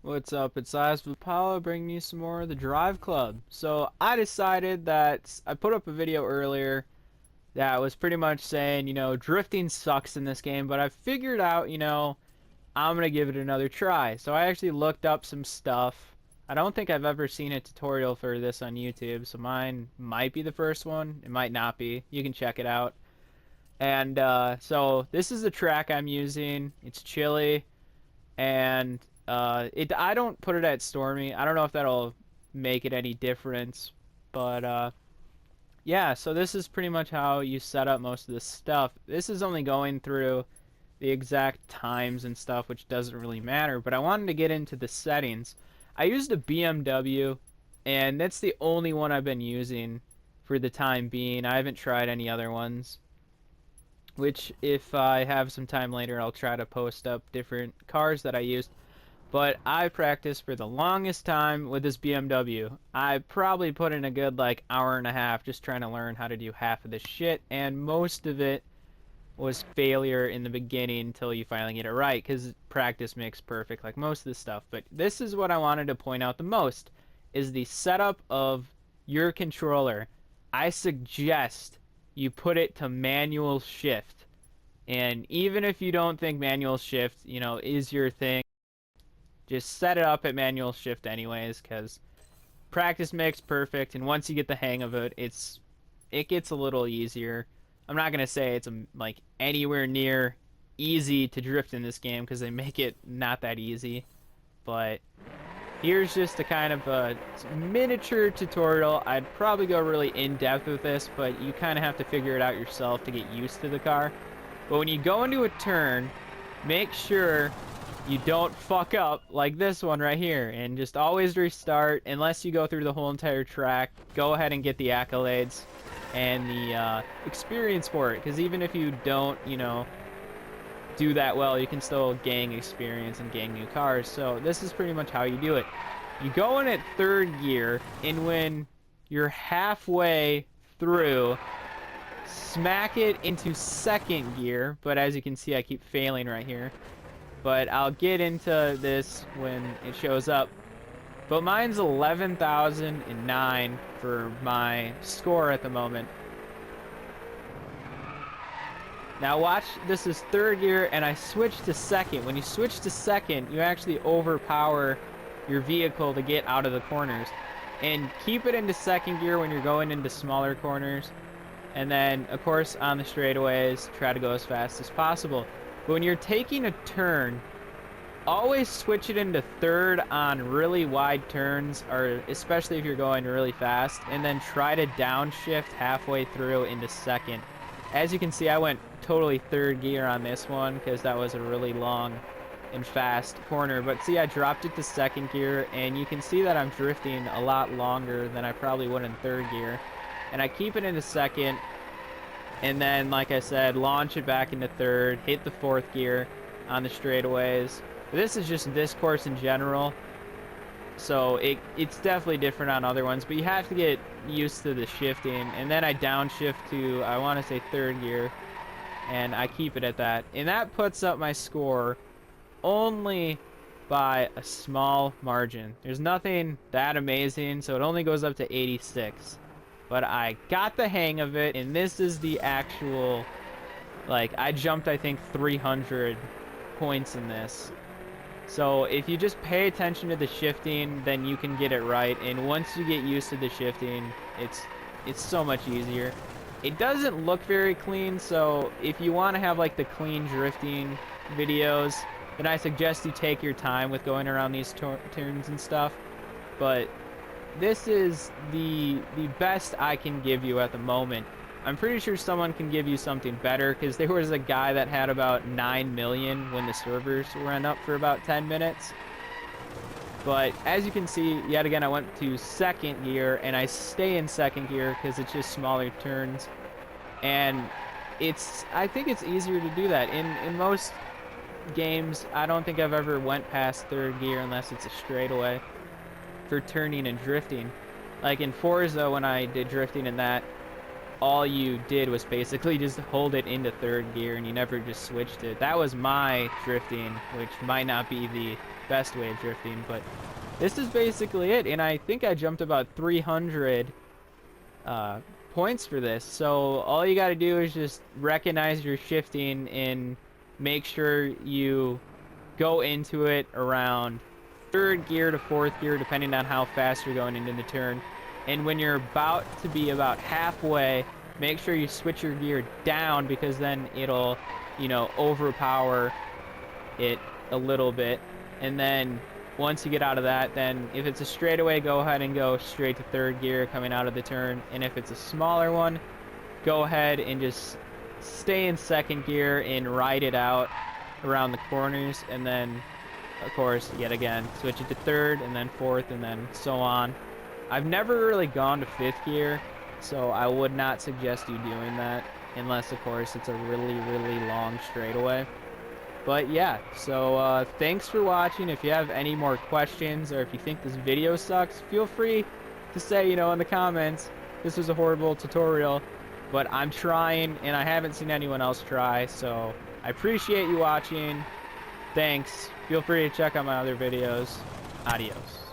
What's up? It's Eyes with Paolo bringing you some more of the Drive Club. So I decided that I put up a video earlier that was pretty much saying, drifting sucks in this game, but I figured out, I'm gonna give it another try. So I actually looked up some stuff. I don't think I've ever seen a tutorial for this on YouTube, so mine might be the first one. It might not be. You can check it out. And so this is the track I'm using. It's chilly. And I don't put it at stormy. I don't know if that'll make it any difference, but yeah, so this is pretty much how you set up most of this stuff. This is only going through the exact times and stuff, which doesn't really matter, but I wanted to get into the settings. I used a BMW, and that's the only one I've been using for the time being. I haven't tried any other ones, which if I have some time later, I'll try to post up different cars that I used. But I practiced for the longest time with this BMW. I probably put in a good like hour and a half just trying to learn how to do half of this shit, and most of it was failure in the beginning until you finally get it right, because practice makes perfect like most of this stuff. But this is what I wanted to point out the most, is the setup of your controller. I suggest you put it to manual shift. And even if you don't think manual shift, is your thing, just set it up at manual shift anyways, because practice makes perfect, and once you get the hang of it, it gets a little easier. I'm not gonna say it's like anywhere near easy to drift in this game, because they make it not that easy, but here's just a kind of a miniature tutorial. I'd probably go really in-depth with this, but you kind of have to figure it out yourself to get used to the car. But when you go into a turn, make sure you don't fuck up like this one right here, and just always restart unless you go through the whole entire track. Go ahead and get the accolades and the experience for it, because even if you don't, do that well, you can still gain experience and gain new cars. So this is pretty much how you do it. You go in at third gear, and when you're halfway through, smack it into second gear. But as you can see, I keep failing right here. But I'll get into this when it shows up. But mine's 11,009 for my score at the moment. Now watch, this is third gear, and I switched to second. When you switch to second, you actually overpower your vehicle to get out of the corners. And keep it into second gear when you're going into smaller corners. And then, of course, on the straightaways, try to go as fast as possible. But when you're taking a turn, always switch it into third on really wide turns, or especially if you're going really fast, and then try to downshift halfway through into second. As you can see, I went totally third gear on this one because that was a really long and fast corner. But see, I dropped it to second gear, and you can see that I'm drifting a lot longer than I probably would in third gear. And I keep it into second, and then, like I said, launch it back into third, hit the fourth gear on the straightaways. This is just this course in general, so it's definitely different on other ones, but you have to get used to the shifting. And then I downshift to, I want to say, third gear, and I keep it at that. And that puts up my score only by a small margin. There's nothing that amazing, so it only goes up to 86. But I got the hang of it, and this is the actual, like, I jumped, I think, 300 points in this. So if you just pay attention to the shifting, then you can get it right. And once you get used to the shifting, it's so much easier. It doesn't look very clean, so if you want to have like the clean drifting videos, then I suggest you take your time with going around these turns and stuff. But this is the best I can give you at the moment. I'm pretty sure someone can give you something better, because there was a guy that had about 9 million when the servers ran up for about 10 minutes. But as you can see, yet again, I went to second gear, and I stay in second gear because it's just smaller turns. And I think it's easier to do that. In most games, I don't think I've ever went past third gear unless it's a straightaway. for turning and drifting. Like in Forza, when I did drifting in that, all you did was basically just hold it into third gear and you never just switched it. That was my drifting, which might not be the best way of drifting, but this is basically it. And I think I jumped about 300 points for this. So all you got to do is just recognize your shifting and make sure you go into it around third gear to fourth gear, depending on how fast you're going into the turn. And when you're about to be about halfway, make sure you switch your gear down, because then it'll, you know, overpower it a little bit. And then once you get out of that, then if it's a straightaway, go ahead and go straight to third gear coming out of the turn. And if it's a smaller one, go ahead and just stay in second gear and ride it out around the corners. And then, of course, yet again, switch it to third and then fourth and then so on. I've never really gone to fifth gear, so I would not suggest you doing that unless, of course, it's a really, really long straightaway. But yeah, so thanks for watching. If you have any more questions or if you think this video sucks, feel free to say, you know, in the comments, this was a horrible tutorial, but I'm trying and I haven't seen anyone else try, so I appreciate you watching. Thanks. Feel free to check out my other videos. Adios.